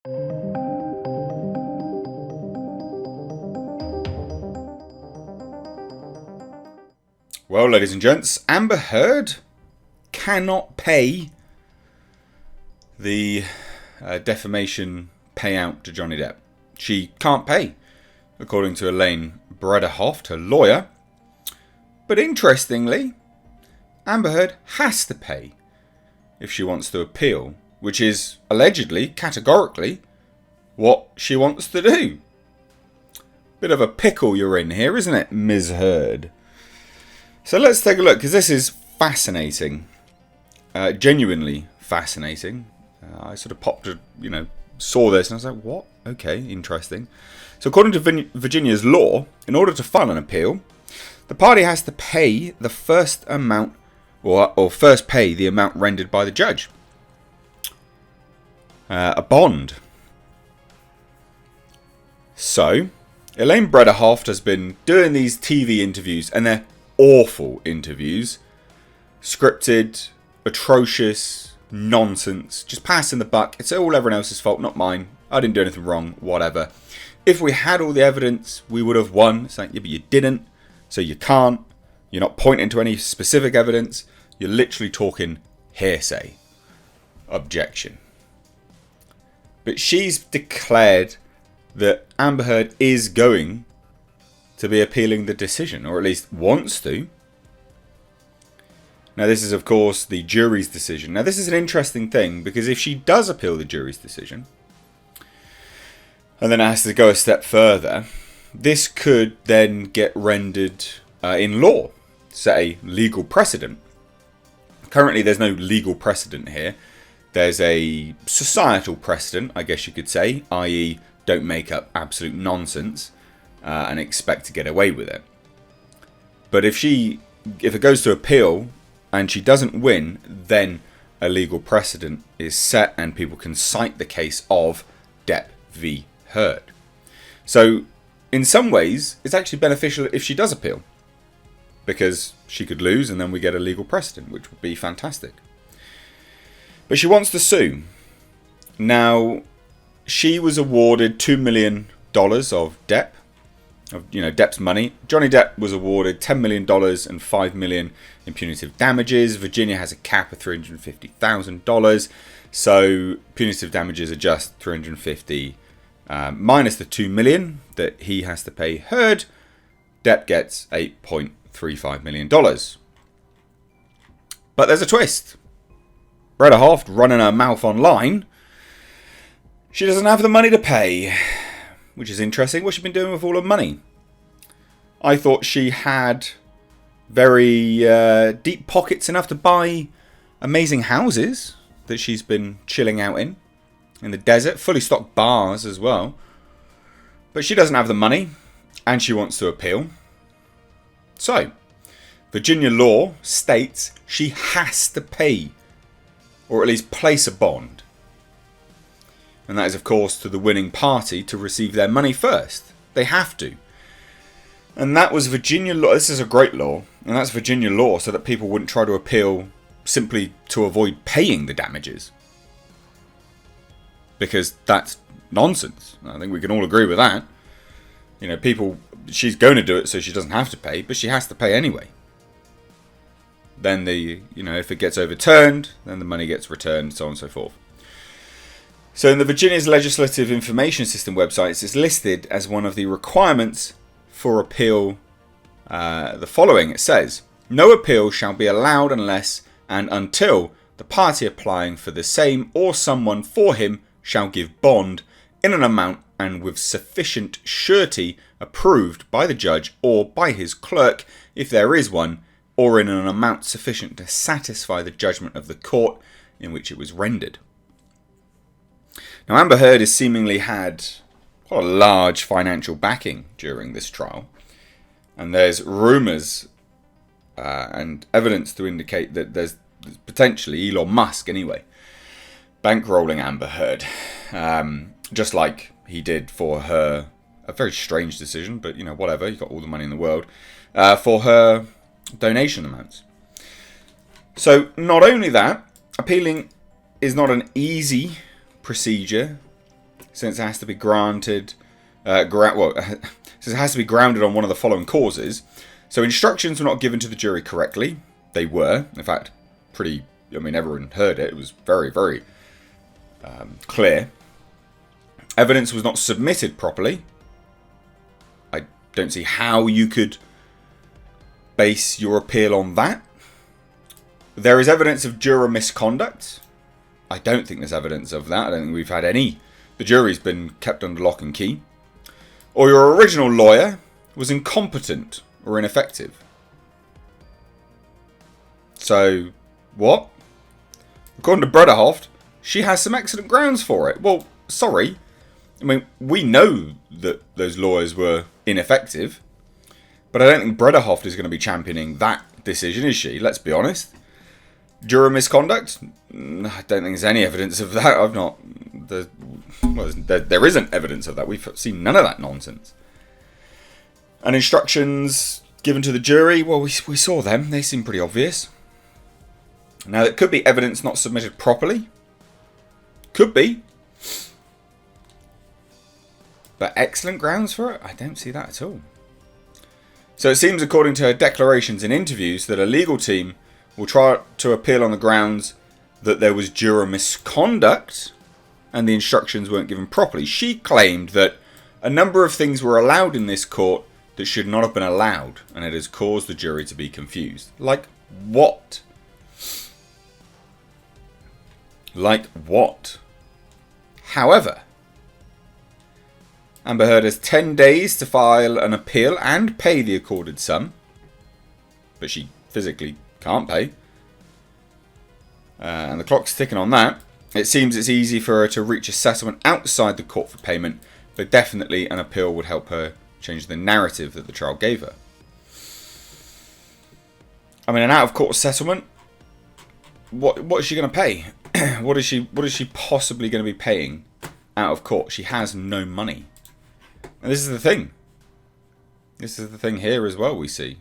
Well, ladies and gents, Amber Heard cannot pay the defamation payout to Johnny Depp. She can't pay, according to Elaine Bredehoft, her lawyer. But interestingly, Amber Heard has to pay if she wants to appeal, which is allegedly, categorically, what she wants to do. Bit of a pickle you're in here, isn't it, Ms. Heard? So let's take a look, because this is fascinating. Genuinely fascinating. I sort of popped, saw this and I was like, what? Okay, interesting. So according to Virginia's law, in order to file an appeal, the party has to pay the first amount, or first pay the amount rendered by the judge. A bond. So, Elaine Bredehoft has been doing these TV interviews, and they're awful interviews. Scripted, atrocious, nonsense, just passing the buck. It's all everyone else's fault, not mine. I didn't do anything wrong, whatever. If we had all the evidence, we would have won. It's like, yeah, but you didn't, so you can't. You're not pointing to any specific evidence. You're literally talking hearsay. Objection. But she's declared that Amber Heard is going to be appealing the decision, or at least wants to. Now, this is, of course, the jury's decision. Now, this is an interesting thing, because if she does appeal the jury's decision, and then it has to go a step further, this could then get rendered in law, set a legal precedent. Currently, there's no legal precedent here. There's a societal precedent, I guess you could say, i.e., don't make up absolute nonsense and expect to get away with it. But if it goes to appeal and she doesn't win, then a legal precedent is set and people can cite the case of Depp v. Heard. So, in some ways, it's actually beneficial if she does appeal, because she could lose and then we get a legal precedent, which would be fantastic. But she wants to sue. Now, she was awarded $2 million of Depp, Depp's money. Johnny Depp was awarded $10 million and $5 million in punitive damages. Virginia has a cap of $350,000, so punitive damages are just $350,000 minus the $2 million that he has to pay Heard. Depp gets $8.35 million. But there's a twist. Bredehoft running her mouth online. She doesn't have the money to pay, which is interesting. What's she been doing with all her money? I thought she had very deep pockets, enough to buy amazing houses that she's been chilling out in the desert, fully stocked bars as well. But she doesn't have the money, and she wants to appeal. So, Virginia law states she has to pay, or at least place a bond. And that is, of course, to the winning party to receive their money first. They have to. And that was Virginia law. This is a great law. And that's Virginia law, so that people wouldn't try to appeal simply to avoid paying the damages. Because that's nonsense. I think we can all agree with that. She's going to do it so she doesn't have to pay, but she has to pay anyway. Then if it gets overturned, then the money gets returned, so on and so forth. So in the Virginia's Legislative Information System websites, it's listed as one of the requirements for appeal the following. It says, no appeal shall be allowed unless and until the party applying for the same or someone for him shall give bond in an amount and with sufficient surety approved by the judge or by his clerk, if there is one, or in an amount sufficient to satisfy the judgment of the court in which it was rendered. Now, Amber Heard has seemingly had quite a large financial backing during this trial, and there's rumours and evidence to indicate that there's potentially Elon Musk, anyway, bankrolling Amber Heard, just like he did for her, a very strange decision, but whatever, he got all the money in the world, for her donation amounts. So not only that, appealing is not an easy procedure. since it has to be granted. Since it has to be grounded on one of the following causes. So instructions were not given to the jury correctly. They were, in fact, pretty. I mean, everyone heard it. It was very, very clear. Evidence was not submitted properly. I don't see how you could base your appeal on that. There is evidence of juror misconduct. I don't think there's evidence of that. I don't think we've had any. The jury's been kept under lock and key. Or your original lawyer was incompetent or ineffective. So, what? According to Bredehoft, she has some excellent grounds for it. Well, sorry. I mean, we know that those lawyers were ineffective. But I don't think Bredehoft is going to be championing that decision, is she? Let's be honest. Juror misconduct? I don't think there's any evidence of that. I've not... There isn't evidence of that. We've seen none of that nonsense. And instructions given to the jury, well, we saw them. They seem pretty obvious. Now, it could be evidence not submitted properly. Could be. But excellent grounds for it? I don't see that at all. So it seems, according to her declarations and interviews, that a legal team will try to appeal on the grounds that there was juror misconduct and the instructions weren't given properly. She claimed that a number of things were allowed in this court that should not have been allowed, and it has caused the jury to be confused. Like what? Like what? However, Amber Heard has 10 days to file an appeal and pay the accorded sum, but she physically can't pay. And the clock's ticking on that. It seems it's easy for her to reach a settlement outside the court for payment, but definitely an appeal would help her change the narrative that the trial gave her. I mean, an out-of-court settlement, what is she going to pay? What is she possibly going to be paying out of court? She has no money. And this is the thing. This is the thing here as well, we see.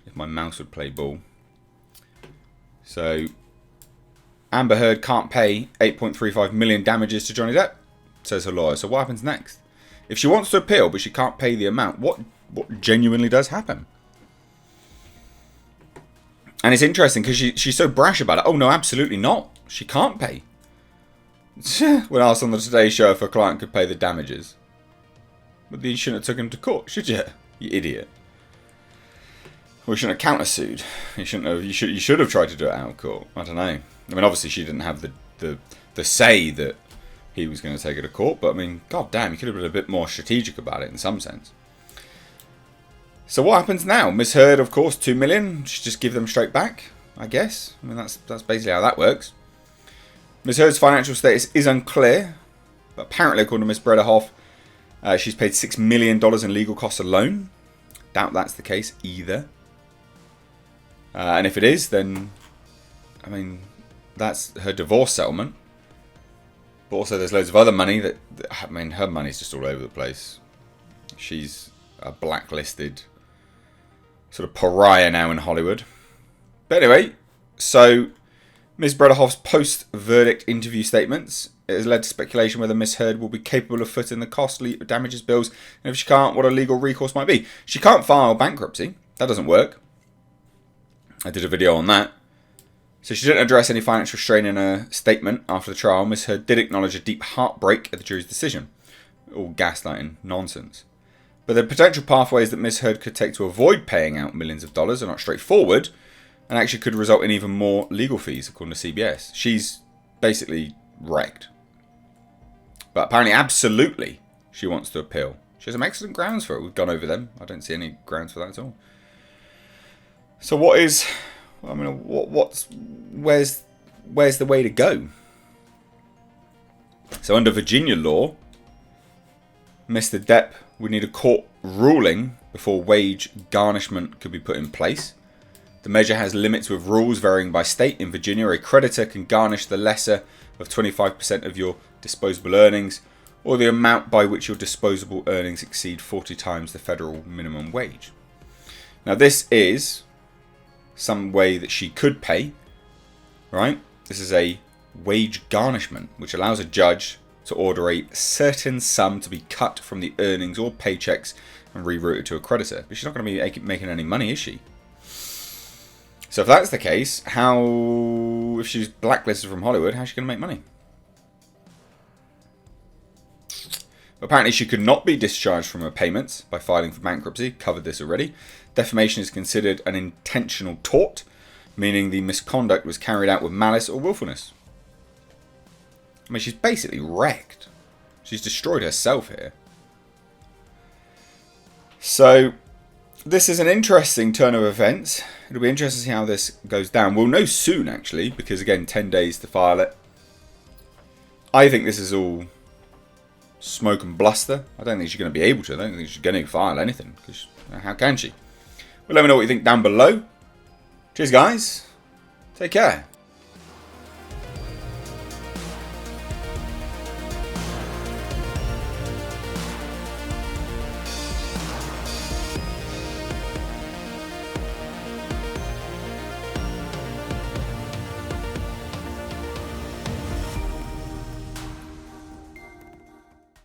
If my mouse would play ball. So, Amber Heard can't pay 8.35 million damages to Johnny Depp, says her lawyer. So what happens next? If she wants to appeal, but she can't pay the amount, what genuinely does happen? And it's interesting because she's so brash about it. Oh, no, absolutely not. She can't pay. When asked on the Today Show if her client could pay the damages. But you shouldn't have taken him to court, should you? You idiot. Well, you shouldn't have countersued. You shouldn't have. You should have tried to do it out of court. I don't know. I mean, obviously she didn't have the say that he was going to take her to court. But I mean, god damn, you could have been a bit more strategic about it in some sense. So what happens now? Miss Heard, of course, 2 million. She just give them straight back, I guess. I mean, that's basically how that works. Miss Heard's financial status is unclear, but apparently, according to Miss Bredehoft, she's paid $6 million in legal costs alone. Doubt that's the case either. And if it is, then, I mean, that's her divorce settlement. But also there's loads of other money that I mean, her money's just all over the place. She's a blacklisted sort of pariah now in Hollywood. But anyway, so Ms. Bredehoft's post-verdict interview statements, it has led to speculation whether Miss Heard will be capable of footing the costly damages bills, and if she can't, what a legal recourse might be. She can't file bankruptcy. That doesn't work. I did a video on that. So she didn't address any financial strain in her statement after the trial. Miss Heard did acknowledge a deep heartbreak at the jury's decision. All gaslighting nonsense. But the potential pathways that Miss Heard could take to avoid paying out millions of dollars are not straightforward, and actually could result in even more legal fees, according to CBS. She's basically wrecked. But apparently, absolutely, she wants to appeal. She has some excellent grounds for it. We've gone over them. I don't see any grounds for that at all. So what is... I mean, where's the way to go? So under Virginia law, Mr. Depp would need a court ruling before wage garnishment could be put in place. The measure has limits with rules varying by state. In Virginia, a creditor can garnish the lesser of 25% of your disposable earnings, or the amount by which your disposable earnings exceed 40 times the federal minimum wage. Now this is some way that she could pay, right? This is a wage garnishment, which allows a judge to order a certain sum to be cut from the earnings or paychecks and rerouted to a creditor. But she's not going to be making any money, is she? So if that's the case, if she's blacklisted from Hollywood, how's she going to make money? Apparently she could not be discharged from her payments by filing for bankruptcy. Covered this already. Defamation is considered an intentional tort, meaning the misconduct was carried out with malice or willfulness. I mean, she's basically wrecked. She's destroyed herself here. So, this is an interesting turn of events. It'll be interesting to see how this goes down. We'll know soon, actually, because, again, 10 days to file it. I think this is all smoke and bluster. I don't think she's going to be able to. I don't think she's going to file anything, because how can she? Well, let me know what you think down below. Cheers, guys. Take care.